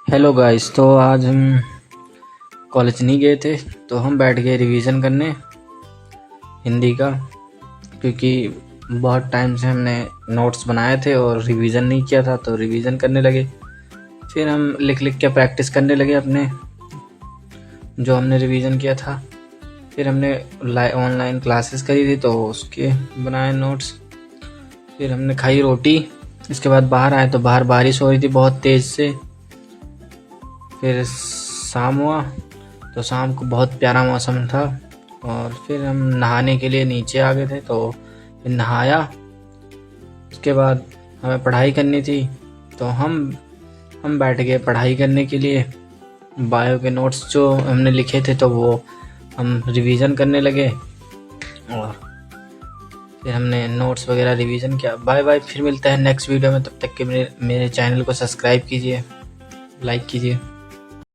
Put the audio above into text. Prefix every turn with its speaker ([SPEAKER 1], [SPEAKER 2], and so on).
[SPEAKER 1] Hello guys. तो आज हम कॉलेज नहीं गए थे, तो हम बैठ गए रिवीजन करने हिंदी का, क्योंकि बहुत टाइम से हमने नोट्स बनाए थे और रिवीजन नहीं किया था, तो रिवीजन करने लगे। फिर हम लिख लिख के प्रैक्टिस करने लगे अपने जो हमने रिवीजन किया था। फिर हमने ऑनलाइन क्लासेस करी थी, तो उसके बनाए नोट्स। फिर हमने खाई रोटी। इसके बाद बाहर आए तो बाहर बारिश हो रही थी बहुत तेज़ से। फिर शाम हुआ तो शाम को बहुत प्यारा मौसम था, और फिर हम नहाने के लिए नीचे आ गए थे, तो फिर नहाया। उसके बाद हमें पढ़ाई करनी थी, तो हम बैठ गए पढ़ाई करने के लिए। बायो के नोट्स जो हमने लिखे थे तो वो हम रिवीजन करने लगे, और फिर हमने नोट्स वगैरह रिवीजन किया। बाय बाय, फिर मिलता है नेक्स्ट वीडियो में। तब तक के मेरे चैनल को सब्सक्राइब कीजिए, लाइक कीजिए।